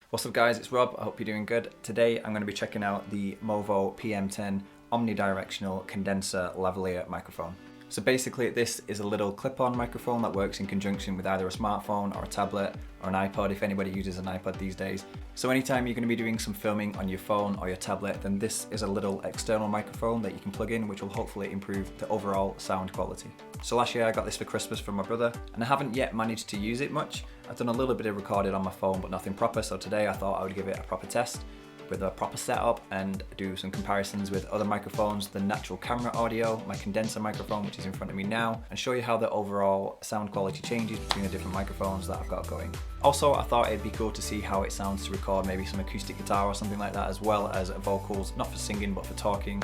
What's up guys, it's Rob, I hope you're doing good. Today I'm going to be checking out the MOVO PM10 omni-directional condenser lavalier microphone. So basically this is a little clip-on microphone that works in conjunction with either a smartphone or a tablet or an iPod if anybody uses an iPod these days. So anytime you're going to be doing some filming on your phone or your tablet, then this is a little external microphone that you can plug in, which will hopefully improve the overall sound quality. So last year I got this for Christmas from my brother and I haven't yet managed to use it much. I've done a little bit of recording on my phone but nothing proper, so today I thought I would give it a proper test with a proper setup and do some comparisons with other microphones, the natural camera audio, my condenser microphone which is in front of me now, and show you how the overall sound quality changes between the different microphones that I've got going. Also, I thought it'd be cool to see how it sounds to record maybe some acoustic guitar or something like that, as well as vocals, not for singing but for talking,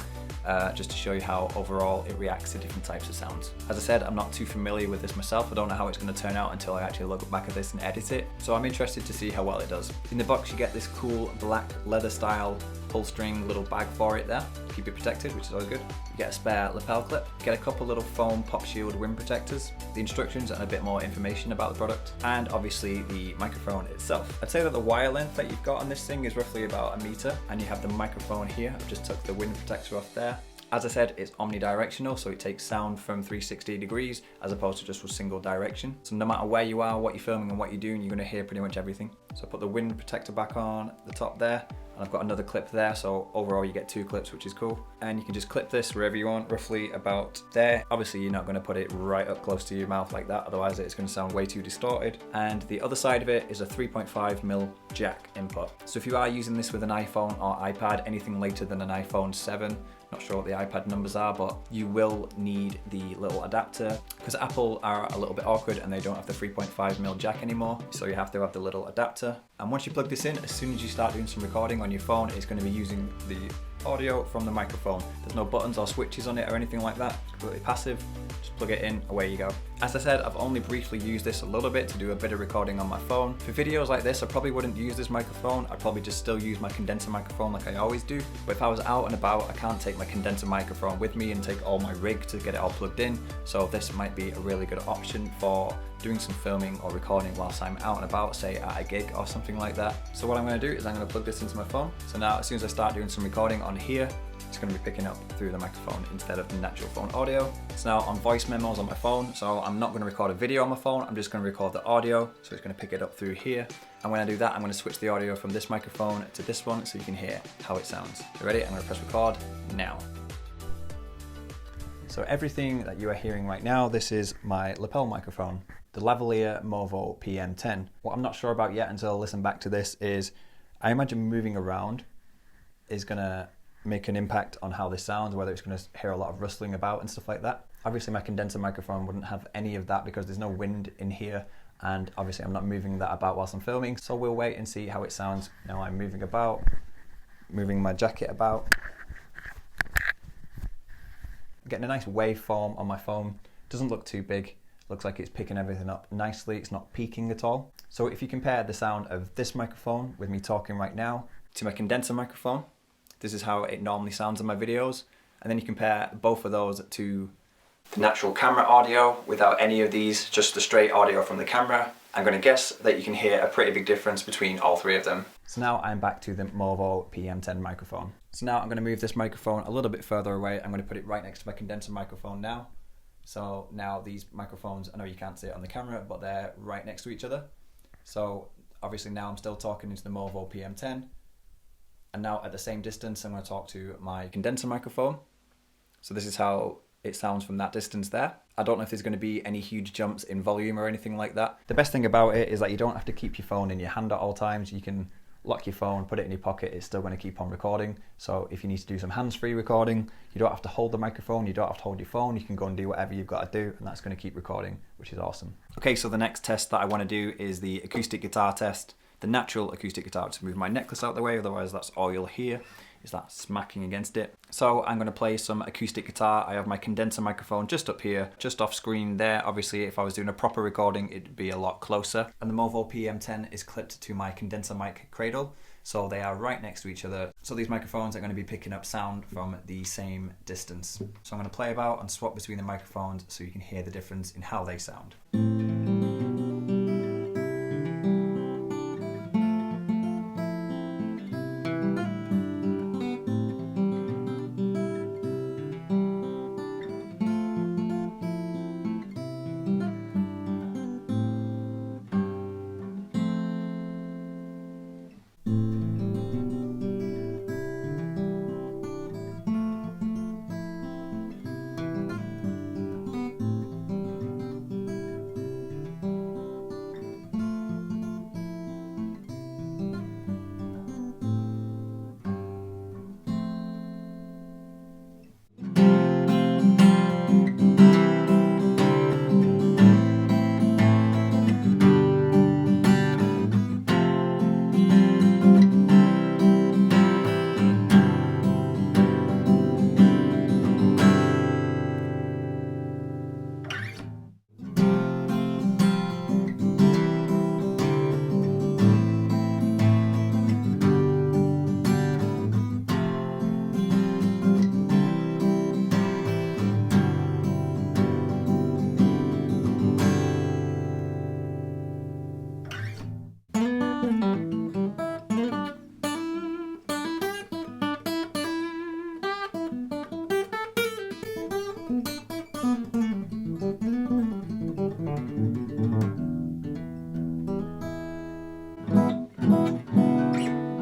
just to show you how overall it reacts to different types of sounds. As I said, I'm not too familiar with this myself. I don't know how it's going to turn out until I actually look back at this and edit it, so I'm interested to see how well it does. In the box you get this cool black leather style pull string little bag for it there to keep it protected, which is always good. You get a spare lapel clip, you get a couple little foam pop shield wind protectors, the instructions and a bit more information about the product, and obviously the microphone itself. I'd say that the wire length that you've got on this thing is roughly about 1 meter, and you have the microphone here. I've just took the wind protector off there. As I said, it's omnidirectional, so it takes sound from 360 degrees as opposed to just a single direction. So no matter where you are, what you're filming and what you're doing, you're gonna hear pretty much everything. So I put the wind protector back on the top there, and I've got another clip there, so overall you get 2 clips, which is cool. And you can just clip this wherever you want, roughly about there. Obviously you're not gonna put it right up close to your mouth like that, otherwise it's gonna sound way too distorted. And the other side of it is a 3.5mm jack input. So if you are using this with an iPhone or iPad, anything later than an iPhone 7, not sure what the iPad numbers are, but you will need the little adapter because Apple are a little bit awkward and they don't have the 3.5mm jack anymore, so you have to have the little adapter. And once you plug this in, as soon as you start doing some recording on your phone, it's going to be using the audio from the microphone. There's no buttons or switches on it or anything like that, it's completely passive. Just plug it in, away you go. As I said, I've only briefly used this a little bit to do a bit of recording on my phone. For videos like this, I probably wouldn't use this microphone. I'd probably just still use my condenser microphone like I always do. But if I was out and about, I can't take my condenser microphone with me and take all my rig to get it all plugged in. So this might be a really good option for doing some filming or recording whilst I'm out and about, say at a gig or something like that. So what I'm going to do is I'm going to plug this into my phone. So now as soon as I start doing some recording on here, it's going to be picking up through the microphone instead of the natural phone audio. It's now on voice memos on my phone, so I'm not going to record a video on my phone, I'm just going to record the audio, so it's going to pick it up through here. And when I do that, I'm going to switch the audio from this microphone to this one so you can hear how it sounds. You ready? I'm going to press record now. So everything that you are hearing right now, this is my lapel microphone, the Lavalier MOVO PM10. What I'm not sure about yet until I listen back to this is, I imagine moving around is going to make an impact on how this sounds, whether it's going to hear a lot of rustling about and stuff like that. Obviously my condenser microphone wouldn't have any of that because there's no wind in here, and obviously I'm not moving that about whilst I'm filming, so we'll wait and see how it sounds. Now I'm moving about, moving my jacket about. I'm getting a nice waveform on my phone. Doesn't look too big, looks like it's picking everything up nicely, it's not peaking at all. So if you compare the sound of this microphone with me talking right now to my condenser microphone, this is how it normally sounds in my videos. And then you compare both of those to the natural camera audio without any of these, just the straight audio from the camera. I'm going to guess that you can hear a pretty big difference between all 3 of them. So now I'm back to the MOVO PM10 microphone. So now I'm going to move this microphone a little bit further away. I'm going to put it right next to my condenser microphone now. So now these microphones, I know you can't see it on the camera, but they're right next to each other. So obviously now I'm still talking into the MOVO PM10. And now at the same distance, I'm going to talk to my condenser microphone. So this is how it sounds from that distance there. I don't know if there's going to be any huge jumps in volume or anything like that. The best thing about it is that you don't have to keep your phone in your hand at all times. You can lock your phone, put it in your pocket, it's still going to keep on recording. So if you need to do some hands-free recording, you don't have to hold the microphone, you don't have to hold your phone, you can go and do whatever you've got to do, and that's going to keep recording, which is awesome. Okay, so the next test that I want to do is the acoustic guitar test. The natural acoustic guitar, to move my necklace out of the way, otherwise that's all you'll hear, is that smacking against it. So I'm going to play some acoustic guitar. I have my condenser microphone just up here, just off screen there. Obviously if I was doing a proper recording it'd be a lot closer. And the MOVO PM10 is clipped to my condenser mic cradle, so they are right next to each other. So these microphones are going to be picking up sound from the same distance. So I'm going to play about and swap between the microphones so you can hear the difference in how they sound.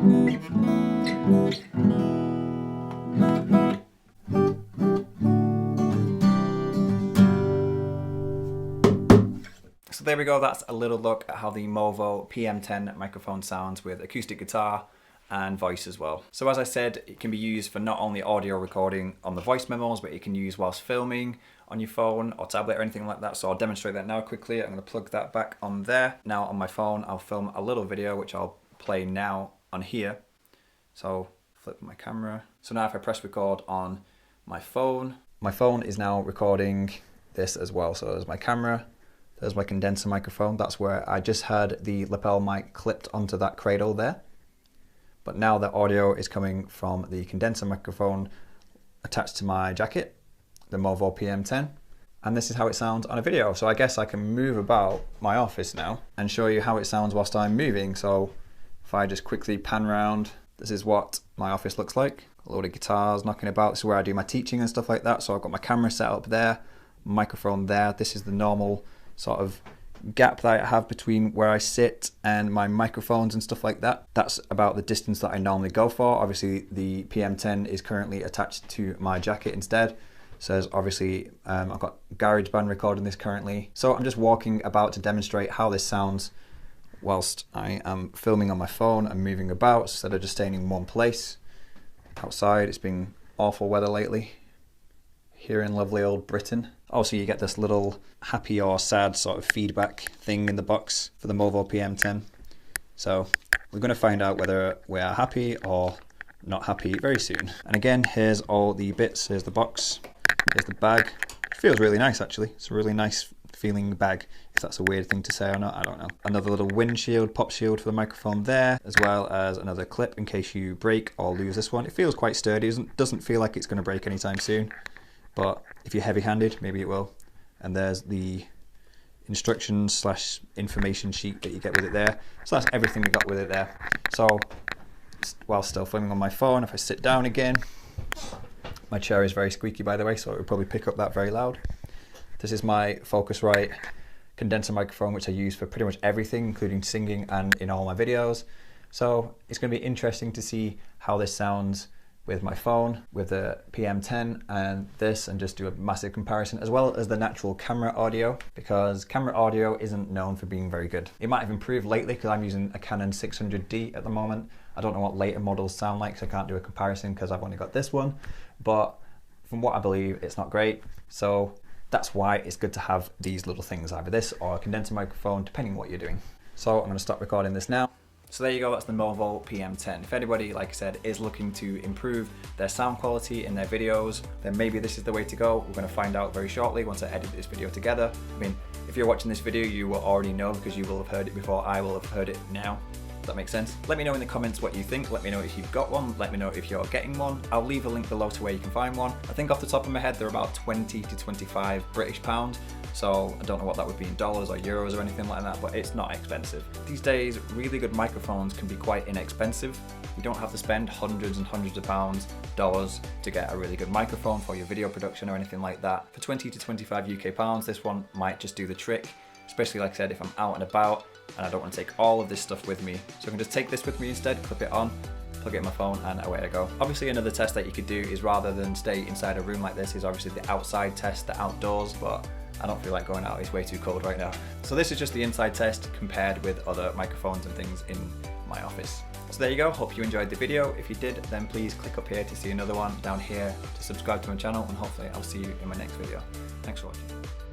So there we go, that's a little look at how the MOVO PM10 microphone sounds with acoustic guitar and voice as well. So as I said, it can be used for not only audio recording on the voice memos, but it can use whilst filming on your phone or tablet or anything like that. So I'll demonstrate that now quickly. I'm going to plug that back on there. Now on my phone, I'll film a little video, which I'll play now on here. So flip my camera. So now if I press record on my phone is now recording this as well. So there's my camera. There's my condenser microphone. That's where I just had the lapel mic clipped onto that cradle there. But now the audio is coming from the condenser microphone attached to my jacket, the MOVO PM10. And this is how it sounds on a video. So I guess I can move about my office now and show you how it sounds whilst I'm moving. So if I just quickly pan around, this is what my office looks like. A load of guitars knocking about. This is where I do my teaching and stuff like that. So I've got my camera set up there, microphone there. This is the normal sort of gap that I have between where I sit and my microphones and stuff like that. That's about the distance that I normally go for. Obviously the PM10 is currently attached to my jacket instead. So obviously I've got GarageBand recording this currently. So I'm just walking about to demonstrate how this sounds whilst I am filming on my phone and moving about instead of just staying in one place. Outside, it's been awful weather lately here in lovely old Britain. Also, you get this little happy or sad sort of feedback thing in the box for the MOVO PM10. So we're going to find out whether we are happy or not happy very soon. And again, here's all the bits. Here's the box. Here's the bag. It feels really nice actually. It's a really nice feeling bag. If that's a weird thing to say or not, I don't know. Another little windshield, pop shield for the microphone there, as well as another clip in case you break or lose this one. It feels quite sturdy. It doesn't feel like it's going to break anytime soon. But if you're heavy-handed, maybe it will. And there's the instructions / information sheet that you get with it there. So that's everything we got with it there. So while still filming on my phone, if I sit down again, my chair is very squeaky by the way, so it will probably pick up that very loud. This is my Focusrite condenser microphone, which I use for pretty much everything, including singing and in all my videos. So it's going to be interesting to see how this sounds with my phone, with the PM10 and this, and just do a massive comparison, as well as the natural camera audio, because camera audio isn't known for being very good. It might have improved lately because I'm using a Canon 600D at the moment. I don't know what later models sound like, so I can't do a comparison because I've only got this one, but from what I believe, it's not great. So that's why it's good to have these little things, either this or a condenser microphone, depending on what you're doing. So I'm going to stop recording this now. So there you go, that's the MOVO PM10. If anybody, like I said, is looking to improve their sound quality in their videos, then maybe this is the way to go. We're going to find out very shortly once I edit this video together. I mean, if you're watching this video, you will already know because you will have heard it before I will have heard it now. Does that make sense? Let me know in the comments what you think. Let me know if you've got one. Let me know if you're getting one. I'll leave a link below to where you can find one. I think off the top of my head, they're about 20 to 25 British pounds. So I don't know what that would be in dollars or euros or anything like that, but it's not expensive. These days, really good microphones can be quite inexpensive. You don't have to spend hundreds and hundreds of dollars to get a really good microphone for your video production or anything like that. For 20 to 25 UK pounds, this one might just do the trick, especially like I said, if I'm out and about and I don't want to take all of this stuff with me. So I can just take this with me instead, clip it on, plug it in my phone, and away I go. Obviously another test that you could do is, rather than stay inside a room like this, is obviously the outside test, the outdoors, but I don't feel like going out, it's way too cold right now. So this is just the inside test compared with other microphones and things in my office. So there you go, hope you enjoyed the video. If you did, then please click up here to see another one, down here to subscribe to my channel, and hopefully I'll see you in my next video. Thanks for watching.